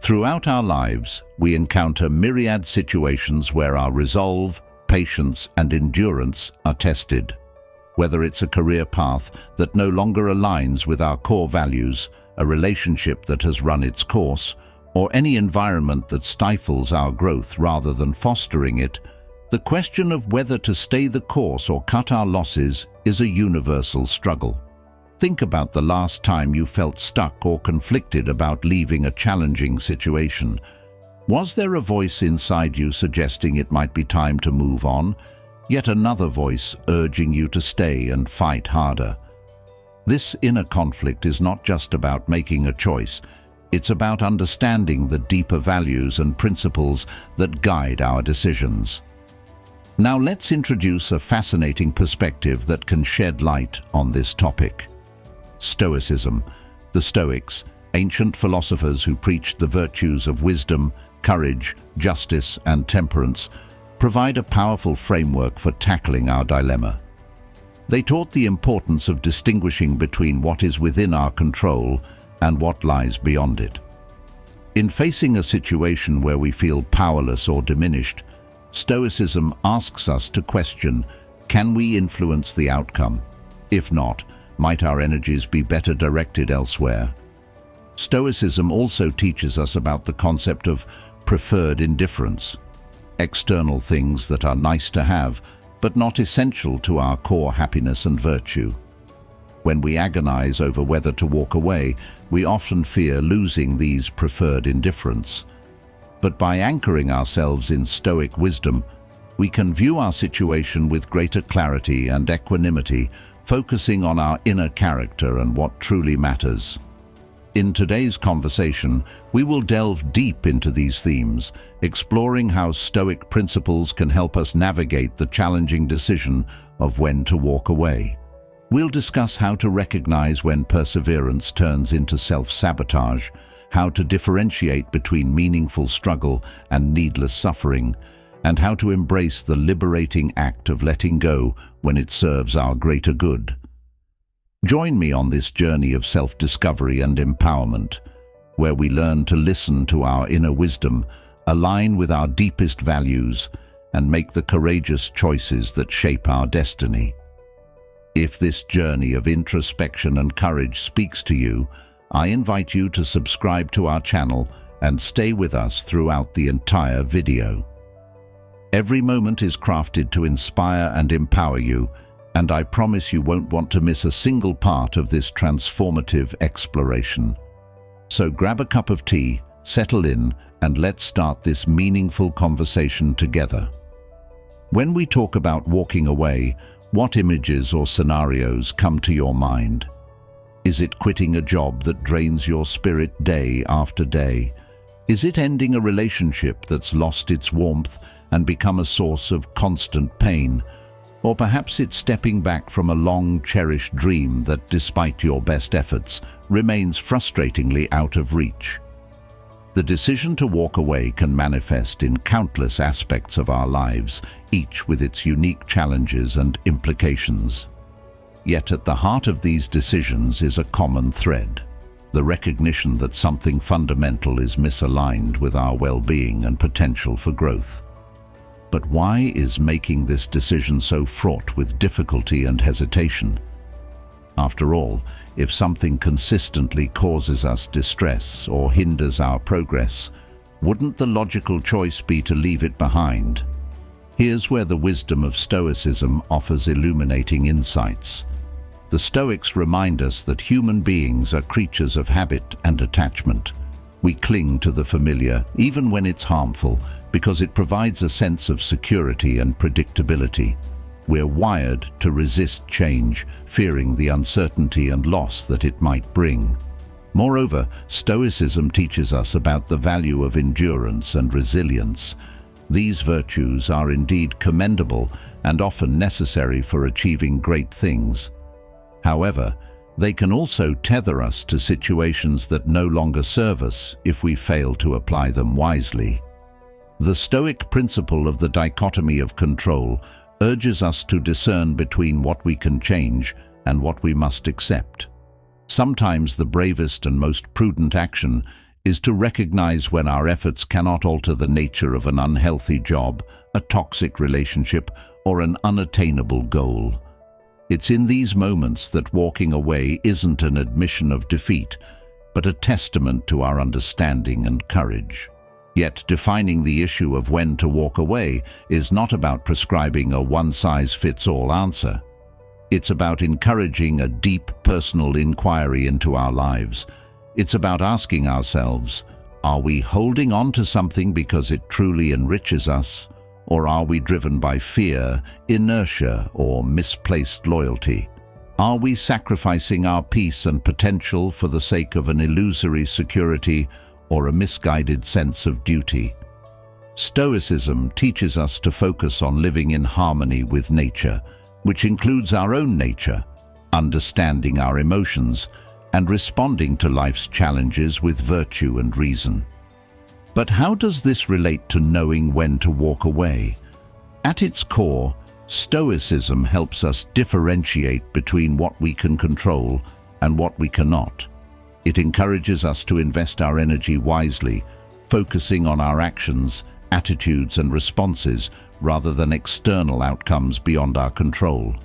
Throughout our lives, we encounter myriad situations where our resolve, patience, and endurance are tested. Whether it's a career path that no longer aligns with our core values, a relationship that has run its course, or any environment that stifles our growth rather than fostering it, the question of whether to stay the course or cut our losses is a universal struggle. Think about the last time you felt stuck or conflicted about leaving a challenging situation. Was there a voice inside you suggesting it might be time to move on, yet another voice urging you to stay and fight harder? This inner conflict is not just about making a choice. It's about understanding the deeper values and principles that guide our decisions. Now let's introduce a fascinating perspective that can shed light on this topic. Stoicism. The Stoics, ancient philosophers who preached the virtues of wisdom, courage, justice, and temperance, provide a powerful framework for tackling our dilemma. They taught the importance of distinguishing between what is within our control and what lies beyond it. In facing a situation where we feel powerless or diminished, Stoicism asks us to question, can we influence the outcome? If not, might our energies be better directed elsewhere? Stoicism also teaches us about the concept of preferred indifference, external things that are nice to have, but not essential to our core happiness and virtue. When we agonize over whether to walk away, we often fear losing these preferred indifference. But by anchoring ourselves in Stoic wisdom, we can view our situation with greater clarity and equanimity, focusing on our inner character and what truly matters. In today's conversation, we will delve deep into these themes, exploring how Stoic principles can help us navigate the challenging decision of when to walk away. We'll discuss how to recognize when perseverance turns into self-sabotage, how to differentiate between meaningful struggle and needless suffering, and how to embrace the liberating act of letting go when it serves our greater good. Join me on this journey of self-discovery and empowerment, where we learn to listen to our inner wisdom, align with our deepest values, and make the courageous choices that shape our destiny. If this journey of introspection and courage speaks to you, I invite you to subscribe to our channel and stay with us throughout the entire video. Every moment is crafted to inspire and empower you, and I promise you won't want to miss a single part of this transformative exploration. So grab a cup of tea, settle in, and let's start this meaningful conversation together. When we talk about walking away, what images or scenarios come to your mind? Is it quitting a job that drains your spirit day after day? Is it ending a relationship that's lost its warmth and become a source of constant pain? Or perhaps it's stepping back from a long-cherished dream that, despite your best efforts, remains frustratingly out of reach. The decision to walk away can manifest in countless aspects of our lives, each with its unique challenges and implications. Yet at the heart of these decisions is a common thread: the recognition that something fundamental is misaligned with our well-being and potential for growth. But why is making this decision so fraught with difficulty and hesitation? After all, if something consistently causes us distress or hinders our progress, wouldn't the logical choice be to leave it behind? Here's where the wisdom of Stoicism offers illuminating insights. The Stoics remind us that human beings are creatures of habit and attachment. We cling to the familiar, even when it's harmful, because it provides a sense of security and predictability. We're wired to resist change, fearing the uncertainty and loss that it might bring. Moreover, Stoicism teaches us about the value of endurance and resilience. These virtues are indeed commendable and often necessary for achieving great things. However, they can also tether us to situations that no longer serve us if we fail to apply them wisely. The Stoic principle of the dichotomy of control urges us to discern between what we can change and what we must accept. Sometimes the bravest and most prudent action is to recognize when our efforts cannot alter the nature of an unhealthy job, a toxic relationship, or an unattainable goal. It's in these moments that walking away isn't an admission of defeat, but a testament to our understanding and courage. Yet defining the issue of when to walk away is not about prescribing a one-size-fits-all answer. It's about encouraging a deep personal inquiry into our lives. It's about asking ourselves, are we holding on to something because it truly enriches us? Or are we driven by fear, inertia, or misplaced loyalty? Are we sacrificing our peace and potential for the sake of an illusory security or a misguided sense of duty? Stoicism teaches us to focus on living in harmony with nature, which includes our own nature, understanding our emotions, and responding to life's challenges with virtue and reason. But how does this relate to knowing when to walk away? At its core, Stoicism helps us differentiate between what we can control and what we cannot. It encourages us to invest our energy wisely, focusing on our actions, attitudes, and responses rather than external outcomes beyond our control.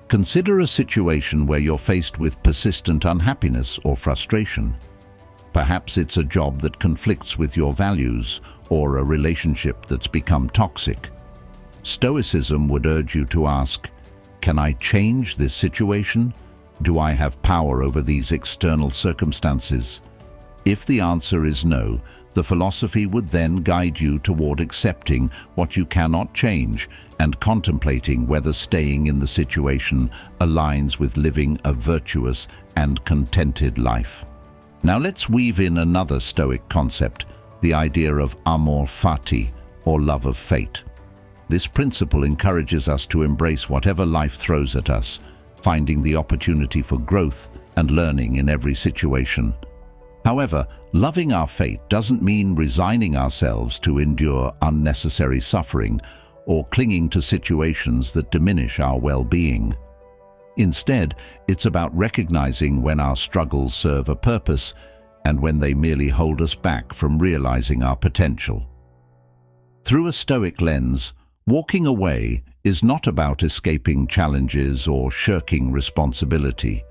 Consider a situation where you're faced with persistent unhappiness or frustration. Perhaps it's a job that conflicts with your values or a relationship that's become toxic. Stoicism would urge you to ask, can I change this situation? Do I have power over these external circumstances? If the answer is no, the philosophy would then guide you toward accepting what you cannot change and contemplating whether staying in the situation aligns with living a virtuous and contented life. Now let's weave in another Stoic concept, the idea of amor fati, or love of fate. This principle encourages us to embrace whatever life throws at us, finding the opportunity for growth and learning in every situation. However, loving our fate doesn't mean resigning ourselves to endure unnecessary suffering or clinging to situations that diminish our well-being. Instead, it's about recognizing when our struggles serve a purpose and when they merely hold us back from realizing our potential. Through a Stoic lens, walking away is not about escaping challenges or shirking responsibility.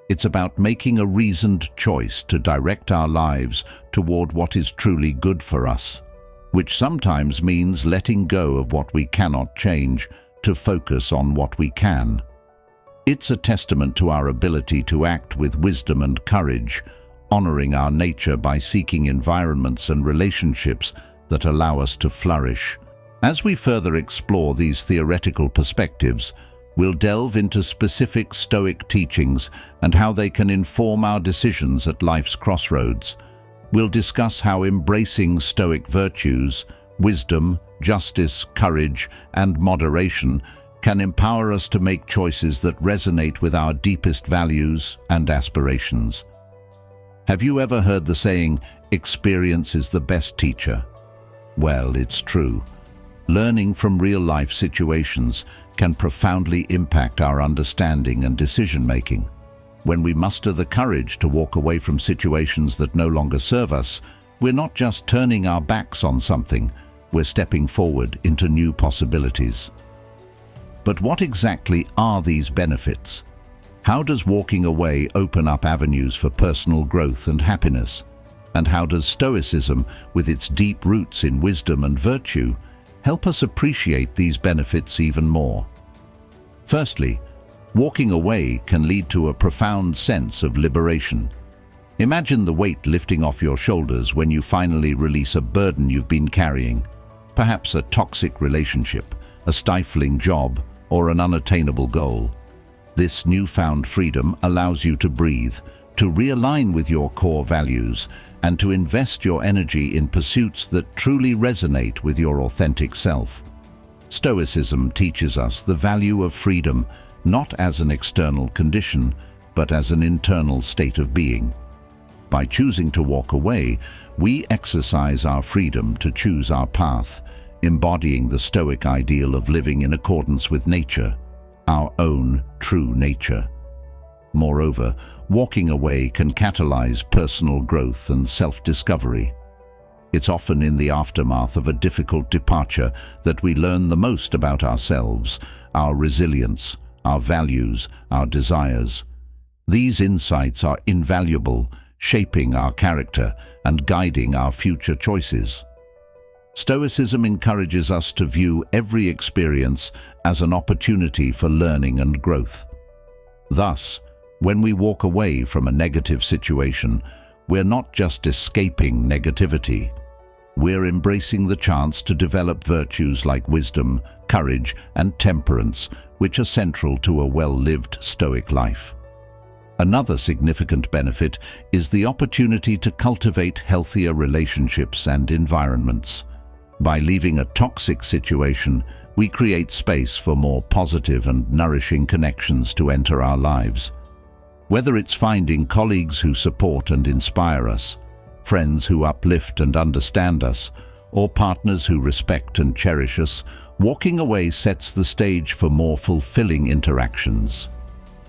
It's about making a reasoned choice to direct our lives toward what is truly good for us, which sometimes means letting go of what we cannot change to focus on what we can. It's a testament to our ability to act with wisdom and courage, honoring our nature by seeking environments and relationships that allow us to flourish. As we further explore these theoretical perspectives, we'll delve into specific Stoic teachings and how they can inform our decisions at life's crossroads. We'll discuss how embracing Stoic virtues, wisdom, justice, courage, and moderation can empower us to make choices that resonate with our deepest values and aspirations. Have you ever heard the saying, "Experience is the best teacher"? Well, it's true. Learning from real-life situations can profoundly impact our understanding and decision-making. When we muster the courage to walk away from situations that no longer serve us, we're not just turning our backs on something, we're stepping forward into new possibilities. But what exactly are these benefits? How does walking away open up avenues for personal growth and happiness? And how does Stoicism, with its deep roots in wisdom and virtue, help us appreciate these benefits even more? Firstly, walking away can lead to a profound sense of liberation. Imagine the weight lifting off your shoulders when you finally release a burden you've been carrying, perhaps a toxic relationship, a stifling job, or an unattainable goal. This newfound freedom allows you to breathe, to realign with your core values, and to invest your energy in pursuits that truly resonate with your authentic self. Stoicism teaches us the value of freedom, not as an external condition, but as an internal state of being. By choosing to walk away, we exercise our freedom to choose our path, embodying the Stoic ideal of living in accordance with nature, our own true nature. Moreover, walking away can catalyze personal growth and self-discovery. It's often in the aftermath of a difficult departure that we learn the most about ourselves, our resilience, our values, our desires. These insights are invaluable, shaping our character and guiding our future choices. Stoicism encourages us to view every experience as an opportunity for learning and growth. Thus, when we walk away from a negative situation, we're not just escaping negativity. We're embracing the chance to develop virtues like wisdom, courage, and temperance, which are central to a well-lived Stoic life. Another significant benefit is the opportunity to cultivate healthier relationships and environments. By leaving a toxic situation, we create space for more positive and nourishing connections to enter our lives. Whether it's finding colleagues who support and inspire us, friends who uplift and understand us, or partners who respect and cherish us, walking away sets the stage for more fulfilling interactions.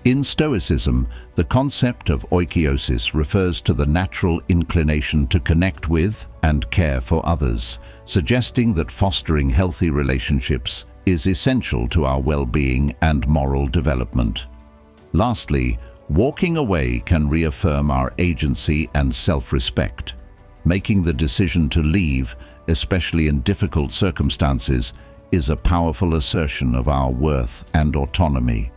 In Stoicism, the concept of oikeiosis refers to the natural inclination to connect with and care for others, suggesting that fostering healthy relationships is essential to our well-being and moral development. Lastly, walking away can reaffirm our agency and self-respect. Making the decision to leave, especially in difficult circumstances, is a powerful assertion of our worth and autonomy.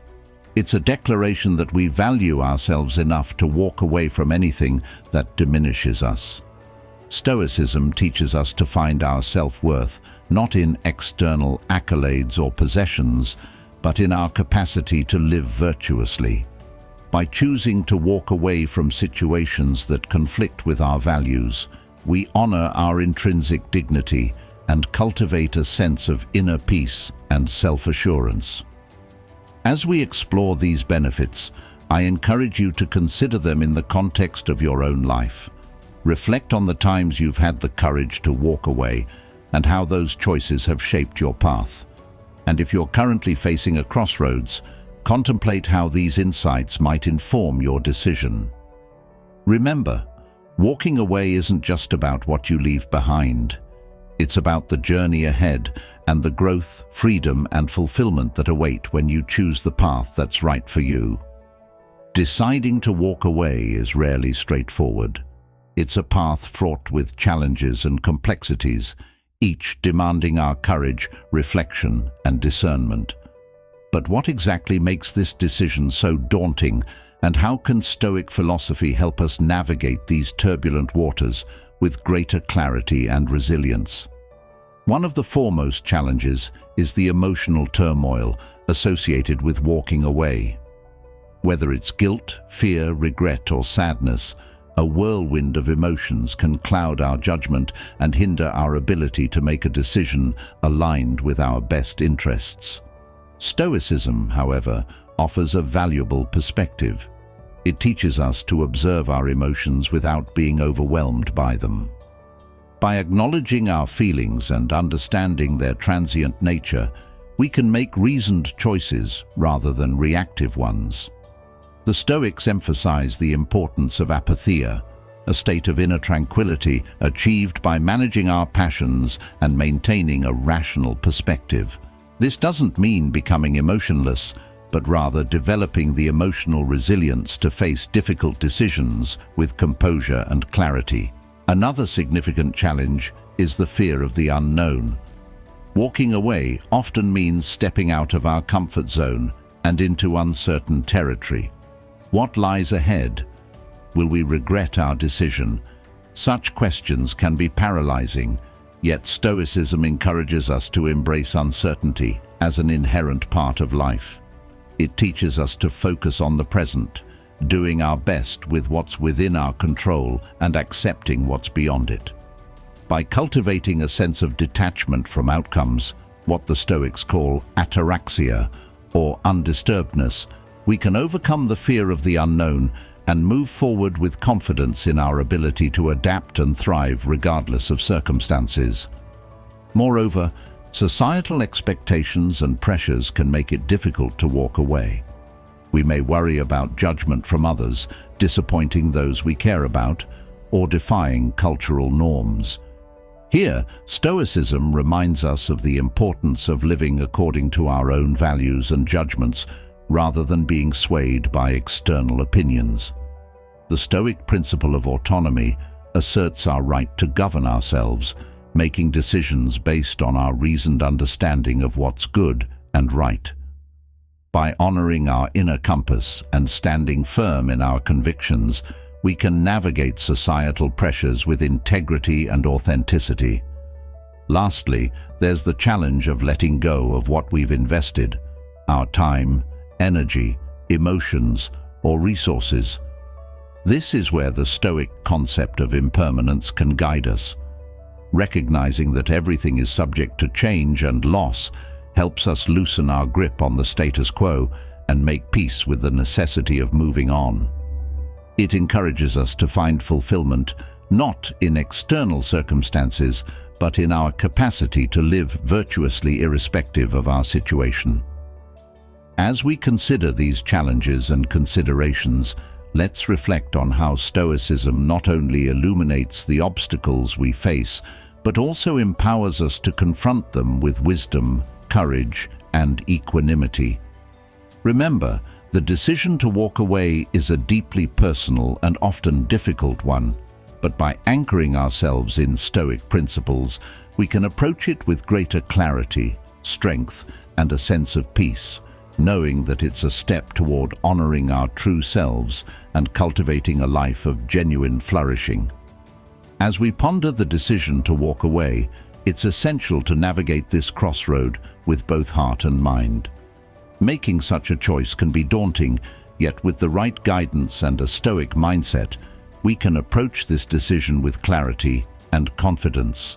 It's a declaration that we value ourselves enough to walk away from anything that diminishes us. Stoicism teaches us to find our self-worth not in external accolades or possessions, but in our capacity to live virtuously. By choosing to walk away from situations that conflict with our values, we honor our intrinsic dignity and cultivate a sense of inner peace and self-assurance. As we explore these benefits, I encourage you to consider them in the context of your own life. Reflect on the times you've had the courage to walk away and how those choices have shaped your path. And if you're currently facing a crossroads, contemplate how these insights might inform your decision. Remember, walking away isn't just about what you leave behind. It's about the journey ahead and the growth, freedom, and fulfillment that await when you choose the path that's right for you. Deciding to walk away is rarely straightforward. It's a path fraught with challenges and complexities, each demanding our courage, reflection, and discernment. But what exactly makes this decision so daunting, and how can Stoic philosophy help us navigate these turbulent waters with greater clarity and resilience? One of the foremost challenges is the emotional turmoil associated with walking away. Whether it's guilt, fear, regret, or sadness, a whirlwind of emotions can cloud our judgment and hinder our ability to make a decision aligned with our best interests. Stoicism, however, offers a valuable perspective. It teaches us to observe our emotions without being overwhelmed by them. By acknowledging our feelings and understanding their transient nature, we can make reasoned choices rather than reactive ones. The Stoics emphasize the importance of apatheia, a state of inner tranquility achieved by managing our passions and maintaining a rational perspective. This doesn't mean becoming emotionless, but rather developing the emotional resilience to face difficult decisions with composure and clarity. Another significant challenge is the fear of the unknown. Walking away often means stepping out of our comfort zone and into uncertain territory. What lies ahead? Will we regret our decision? Such questions can be paralyzing, yet Stoicism encourages us to embrace uncertainty as an inherent part of life. It teaches us to focus on the present, doing our best with what's within our control and accepting what's beyond it. By cultivating a sense of detachment from outcomes, what the Stoics call ataraxia, or undisturbedness, we can overcome the fear of the unknown and move forward with confidence in our ability to adapt and thrive regardless of circumstances. Moreover, societal expectations and pressures can make it difficult to walk away. We may worry about judgment from others, disappointing those we care about, or defying cultural norms. Here, Stoicism reminds us of the importance of living according to our own values and judgments, rather than being swayed by external opinions. The Stoic principle of autonomy asserts our right to govern ourselves, making decisions based on our reasoned understanding of what's good and right. By honoring our inner compass and standing firm in our convictions, we can navigate societal pressures with integrity and authenticity. Lastly, there's the challenge of letting go of what we've invested, our time, energy, emotions, or resources. This is where the Stoic concept of impermanence can guide us. Recognizing that everything is subject to change and loss helps us loosen our grip on the status quo and make peace with the necessity of moving on. It encourages us to find fulfillment not in external circumstances, but in our capacity to live virtuously irrespective of our situation. As we consider these challenges and considerations, let's reflect on how Stoicism not only illuminates the obstacles we face, but also empowers us to confront them with wisdom, courage, and equanimity. Remember, the decision to walk away is a deeply personal and often difficult one, but by anchoring ourselves in Stoic principles, we can approach it with greater clarity, strength, and a sense of peace, knowing that it's a step toward honoring our true selves and cultivating a life of genuine flourishing. As we ponder the decision to walk away, it's essential to navigate this crossroad with both heart and mind. Making such a choice can be daunting, yet with the right guidance and a Stoic mindset, we can approach this decision with clarity and confidence.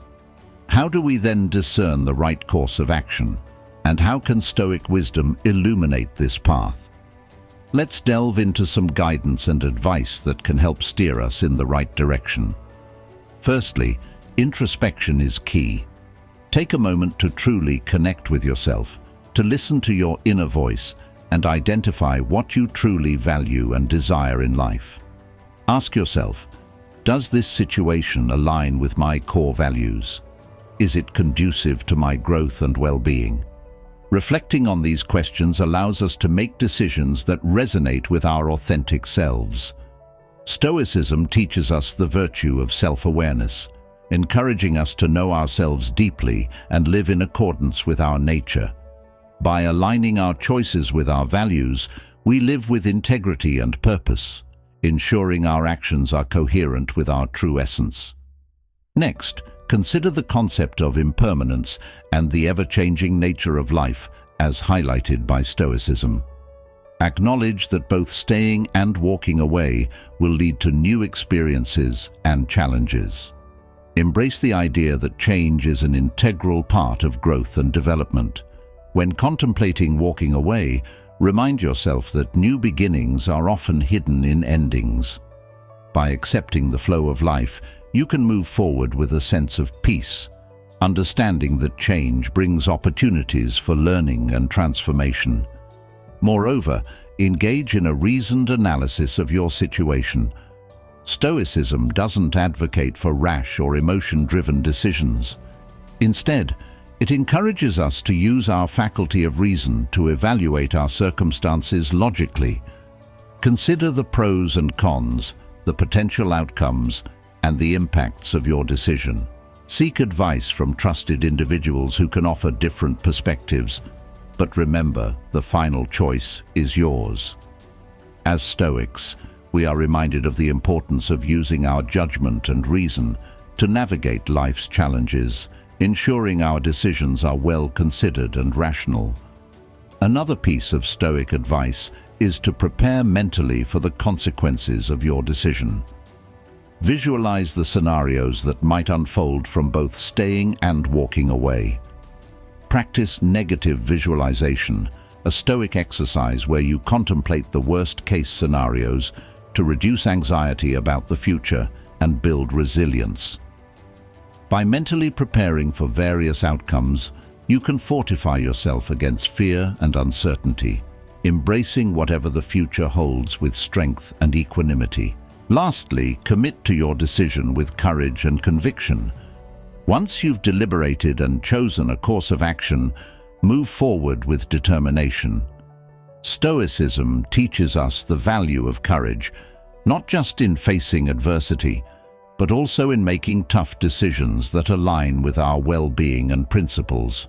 How do we then discern the right course of action? And how can Stoic wisdom illuminate this path? Let's delve into some guidance and advice that can help steer us in the right direction. Firstly, introspection is key. Take a moment to truly connect with yourself, to listen to your inner voice and identify what you truly value and desire in life. Ask yourself, does this situation align with my core values? Is it conducive to my growth and well-being? Reflecting on these questions allows us to make decisions that resonate with our authentic selves. Stoicism teaches us the virtue of self-awareness, encouraging us to know ourselves deeply and live in accordance with our nature. By aligning our choices with our values, we live with integrity and purpose, ensuring our actions are coherent with our true essence. Next, consider the concept of impermanence and the ever-changing nature of life as highlighted by Stoicism. Acknowledge that both staying and walking away will lead to new experiences and challenges. Embrace the idea that change is an integral part of growth and development. When contemplating walking away, remind yourself that new beginnings are often hidden in endings. By accepting the flow of life, you can move forward with a sense of peace, understanding that change brings opportunities for learning and transformation. Moreover, engage in a reasoned analysis of your situation. Stoicism doesn't advocate for rash or emotion-driven decisions. Instead, it encourages us to use our faculty of reason to evaluate our circumstances logically. Consider the pros and cons, the potential outcomes, and the impacts of your decision. Seek advice from trusted individuals who can offer different perspectives, but remember, the final choice is yours. As Stoics, we are reminded of the importance of using our judgment and reason to navigate life's challenges, ensuring our decisions are well considered and rational. Another piece of Stoic advice is to prepare mentally for the consequences of your decision. Visualize the scenarios that might unfold from both staying and walking away. Practice negative visualization, a Stoic exercise where you contemplate the worst-case scenarios to reduce anxiety about the future and build resilience. By mentally preparing for various outcomes, you can fortify yourself against fear and uncertainty. embracing whatever the future holds with strength and equanimity. Lastly, commit to your decision with courage and conviction. Once you've deliberated and chosen a course of action, move forward with determination. Stoicism teaches us the value of courage, not just in facing adversity, but also in making tough decisions that align with our well-being and principles.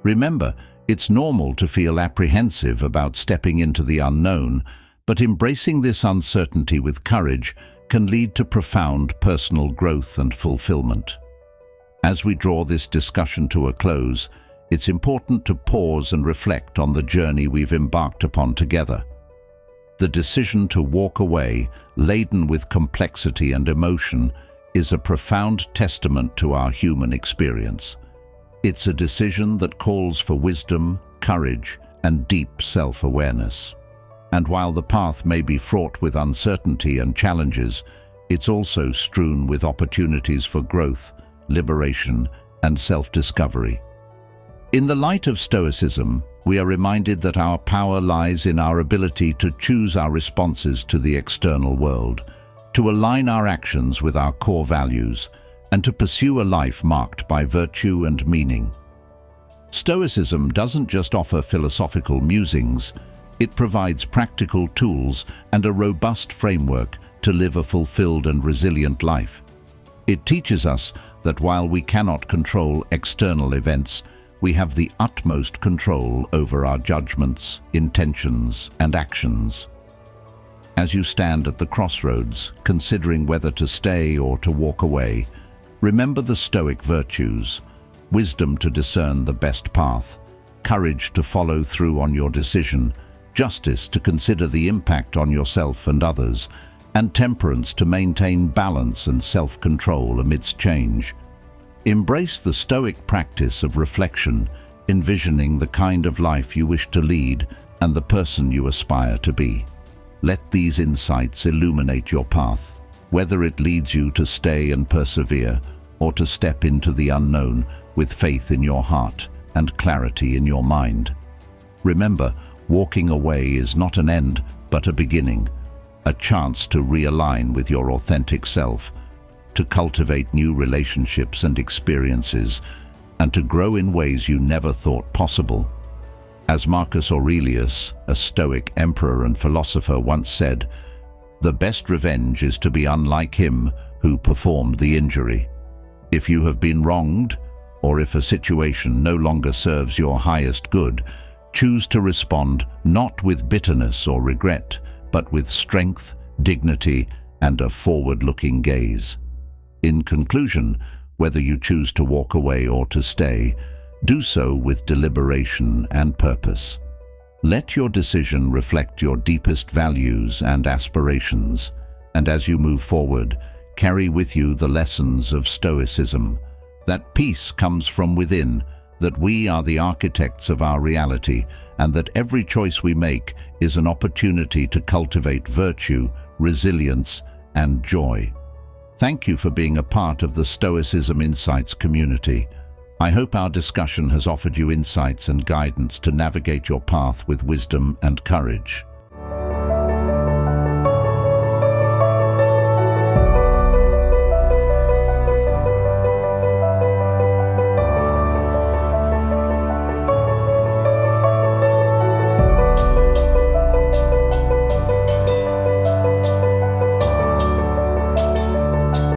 Remember, it's normal to feel apprehensive about stepping into the unknown, but embracing this uncertainty with courage can lead to profound personal growth and fulfillment. As we draw this discussion to a close, it's important to pause and reflect on the journey we've embarked upon together. The decision to walk away, laden with complexity and emotion, is a profound testament to our human experience. It's a decision that calls for wisdom, courage, and deep self-awareness. And while the path may be fraught with uncertainty and challenges, it's also strewn with opportunities for growth, liberation, and self-discovery. In the light of Stoicism, we are reminded that our power lies in our ability to choose our responses to the external world, to align our actions with our core values, and to pursue a life marked by virtue and meaning. Stoicism doesn't just offer philosophical musings, it provides practical tools and a robust framework to live a fulfilled and resilient life. It teaches us that while we cannot control external events, we have the utmost control over our judgments, intentions, and actions. As you stand at the crossroads, considering whether to stay or to walk away, remember the Stoic virtues: wisdom to discern the best path, courage to follow through on your decision, justice to consider the impact on yourself and others, and temperance to maintain balance and self-control amidst change. Embrace the Stoic practice of reflection, envisioning the kind of life you wish to lead and the person you aspire to be. Let these insights illuminate your path, whether it leads you to stay and persevere or to step into the unknown with faith in your heart and clarity in your mind. Remember, walking away is not an end, but a beginning, a chance to realign with your authentic self, to cultivate new relationships and experiences, and to grow in ways you never thought possible. As Marcus Aurelius, a Stoic emperor and philosopher, once said, "The best revenge is to be unlike him who performed the injury." If you have been wronged, or if a situation no longer serves your highest good, choose to respond not with bitterness or regret, but with strength, dignity, and a forward-looking gaze. In conclusion, whether you choose to walk away or to stay, do so with deliberation and purpose. Let your decision reflect your deepest values and aspirations, and as you move forward, carry with you the lessons of Stoicism, that peace comes from within, that we are the architects of our reality, and that every choice we make is an opportunity to cultivate virtue, resilience, and joy. Thank you for being a part of the Stoicism Insights community. I hope our discussion has offered you insights and guidance to navigate your path with wisdom and courage.